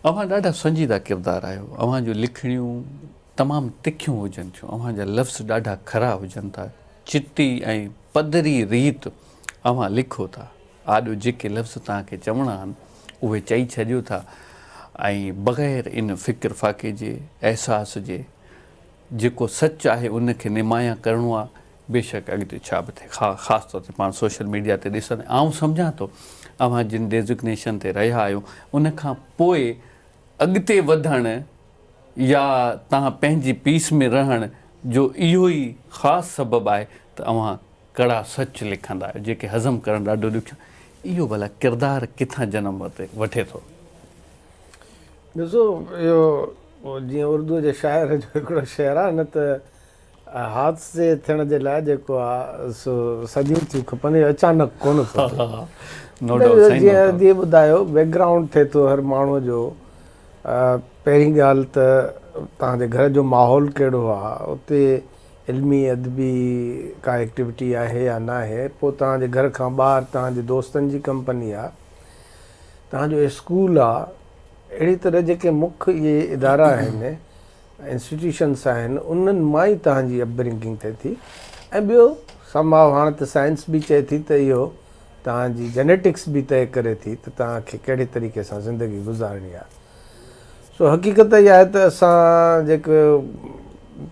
अव्हां ॾाढा संजीदा किरदार आहियो। अव्हां जूं लिखणियूं तमामु तिखियूं हुजनि थियूं, अव्हां जा लफ़्ज़ ॾाढा खरा हुजनि था, चिटी ऐं पधरी रीत अव्हां लिखो था। आॾो जेके लफ़्ज़ तव्हांखे चवणा आहिनि उहे चई छॾियो था ऐं बग़ैर इन फ़िक्र फ़ाक़े जे अहसास जे जेको सच आहे उनखे निमाया करिणो आहे। बेशक अॻिते छा बि थिए, ख़ासि तौर ते पाण सोशल मीडिया ते ॾिसंदे आउं सम्झां थो अव्हां जिन डेज़िग्नेशन ते रहिया आहियो उनखां पोइ अॻिते वधणु या तव्हां पंहिंजी पीस में रहण जो इहो ई ख़ासि सबबु आहे त अव्हां कड़ा सच लिखंदा आहियो जेके हज़म करणु ॾाढो ॾुखियो। इहो भला किरदारु किथां जनम वठे थो? ॾिसो, इहो जीअं उर्दूअ जे शाइर जो हिकिड़ो शेर आहे न, त हादसे थियण जे लाइ जेको आहे सो सदियूं थियूं खपनि, अचानक कोन थो थिए। जीअं अॼु ॿुधायो बैकग्राउंड थिए थो हर माण्हूअ जो। पहिरीं ॻाल्हि त तव्हांजे घर जो माहौल कहिड़ो आहे, उते इल्मी अदबी का एक्टिविटी आहे या न आहे। पोइ तव्हांजे घर खां ॿाहिरि तव्हांजे दोस्तनि जी कंपनी आहे, तव्हांजो स्कूल आहे। अहिड़ी तरह जेके मुख्य इहे इदारा आहिनि, इंस्टीट्यूशन्स आहिनि, उन्हनि मां ई तव्हांजी अपब्रिंगिंग थिए थी। ऐं ॿियो समाव हाणे त साइंस बि चए थी त इहो तव्हांजी जेनेटिक्स बि तय करे थी त तव्हांखे कहिड़े तरीक़े सां ज़िंदगी गुज़ारणी आहे। सो हक़ीक़त इहा आहे त असां जेको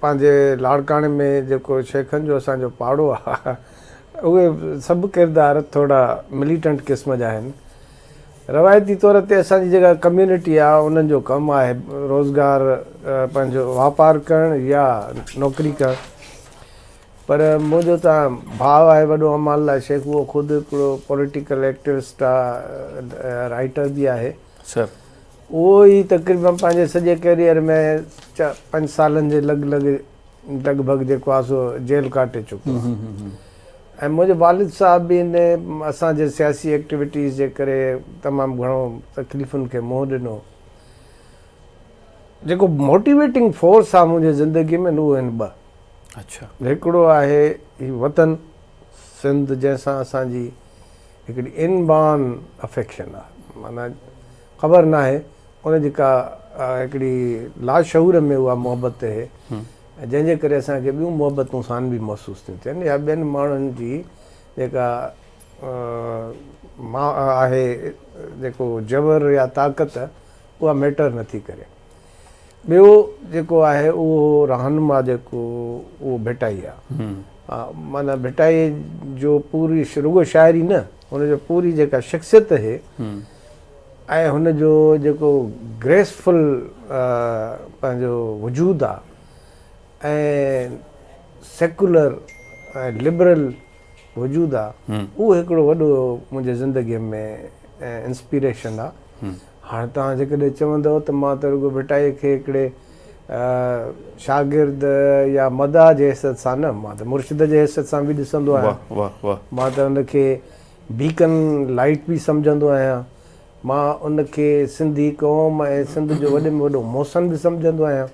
पंहिंजे लाड़काणे में जेको शेखनि जो असांजो पाड़ो आहे, उहे सभु किरदार थोरा मिलिटेंट क़िस्म जा आहिनि। रवायती तौर ते असांजी जेका कम्यूनिटी आहे उन्हनि जो कमु आहे रोज़गार, पंहिंजो वापारु करणु या नौकिरी करणु। पर मुंहिंजो त भाउ आहे वॾो अमानला शेख, उहो ख़ुदि हिकिड़ो पॉलिटिकल एक्टिविस्ट आहे, राइटर बि आहे सर। उहो ई तक़रीबन पंहिंजे सॼे कैरियर में 5 सालनि जे लॻभॻि जेको आहे सो जेल काटे चुको आहे। ऐं मुंहिंजे वालिद साहब बि इन असांजे सियासी एक्टिविटीज़ जे करे तमामु घणो तकलीफ़ुनि खे मुंहुं ॾिनो। जेको मोटिवेटिंग फोर्स आहे मुंहिंजी ज़िंदगी में उहे आहिनि 2। अच्छा। हिकिड़ो आहे ही वतन सिंध, जंहिंसां असांजी हिकिड़ी इनबॉर्न अफेक्शन आहे, माना ख़बर न आहे उनजी का हिकिड़ी लाशऊर में उहा मोहबत आहे, जंहिंजे करे असांखे ॿियूं मोहबतूं सां बि महसूसु थियूं थियनि, या ॿियनि माण्हुनि जी जेका आहे जेको जबर या ताक़त उहा मैटर नथी करे। ॿियो जेको आहे उहो रहनुमा जेको उहो भिटाई आहे। माना भिटाई जो पूरी रुगो शाइरी न, हुनजो पूरी जेका शख़्सियत आहे ऐं हुनजो जेको ग्रेसफुल पंहिंजो वजूदु आहे ऐं सेकुलर ऐं लिबरल वजूदु आहे, उहो हिकिड़ो वॾो मुंहिंजे ज़िंदगीअ में इंस्पिरेशन आहे। हाणे तव्हां जेकॾहिं चवंदव त मां त रुगो भिटाई खे हिकिड़े शागिर्द या मदा जे हैसियत सां न, मां त मुर्शिद जे हैसियत सां बि ॾिसंदो आहियां। मां त उनखे बीकन लाइट बि सम्झंदो आहियां। मां उनखे सिंधी क़ौम ऐं सिंध जो वॾे में वॾो मोहसिन बि सम्झंदो आहियां।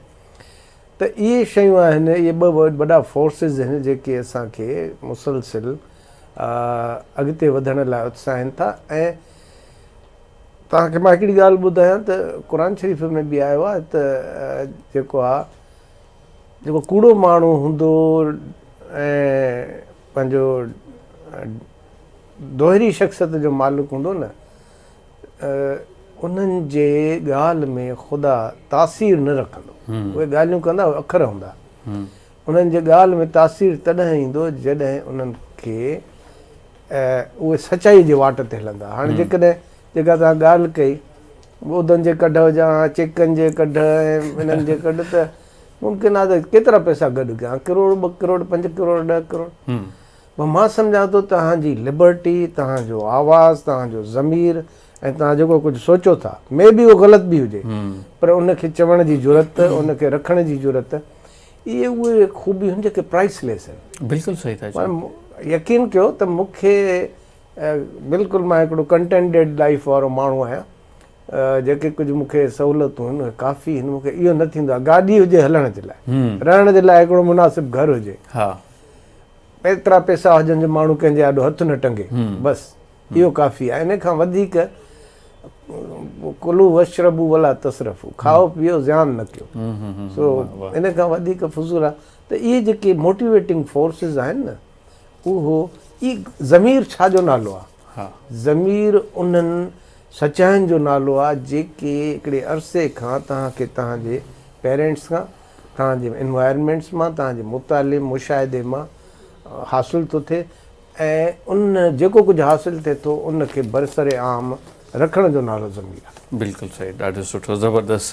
त इहे शयूं आहिनि, इहे 2 वॾा फोर्सिस आहिनि जेके असांखे मुसलसिल अॻिते वधण लाइ उत्साहिनि था। ऐं तव्हांखे मां हिकिड़ी ॻाल्हि ॿुधायां त क़ुर शरीफ़ में बि आयो आहे त जेको आहे जेको कूड़ो माण्हू हूंदो ऐं पंहिंजो दोहरी शख़्सियत जो मालिक हूंदो न, उन्हनि जे ॻाल्हि में ख़ुदा तासीर न रखंदो। उहे ॻाल्हियूं कंदा, अखर हूंदा, उन्हनि जे ॻाल्हि में तासीर तॾहिं ईंदो जॾहिं उन्हनि खे उहे सचाई जे वाट ते हलंदा। हाणे जेकॾहिं जेका तव्हां ॻाल्हि कई ॿोधनि जे कढ हुजां, चिकन जे कढ ऐं इन्हनि जे कढ, त मुमकिन आहे त केतिरा पैसा गॾु कयां, करोड़ 2 करोड़ 5 करोड़ 10 करोड़। पोइ मां सम्झां थो तव्हांजी लिबर्टी, तव्हांजो आवाज़ु, तव्हांजो ज़मीर ऐं तव्हां जेको कुझु सोचो था, में बि उहो ग़लति बि हुजे, पर उनखे चवण जी ज़रूरत, उनखे रखण जी ज़रूरत, इहे उहे खूबियूं जेके प्राइसलेस आहिनि। बिल्कुलु सही था चओ। यकीन कयो त मूंखे बिल्कुलु मां हिकिड़ो कंटेंटेड लाइफ वारो माण्हू आहियां। जेके कुझु मूंखे सहूलियतूं आहिनि उहे काफ़ी आहिनि। मूंखे इहो न थींदो आहे गाॾी हुजे हलण जे लाइ, रहण जे लाइ हिकिड़ो मुनासिबु घरु हुजे, एतिरा पैसा हुजनि जो माण्हू कंहिंजे आॾो हथु न टंगे, बसि इहो काफ़ी आहे। इन खां वधीक कुलू वशरबू वला तसरफ़ू, खाओ पीओ ज़्यान न कयो। सो इन खां वधीक फज़ूल आहे त इहे जेके मोटिवेटिंग फोर्सिस आहिनि न, उहो ई ज़मीर छाजो नालो आहे? हा, ज़मीर उन्हनि सचाइनि जो नालो आहे जेके हिकिड़े अरसे खां तव्हांखे तव्हांजे पेरेंट्स खां, तव्हांजे एनवायरमेंट्स मां, तव्हांजे मुताले मुशाहिदे मां हासिलु थो थिए, ऐं उन जेको कुझु हासिलु थिए थो उनखे बरसरे आम रखण जो नालो ज़मीर आहे। बिल्कुलु सही, ॾाढो सुठो, ज़बरदस्त।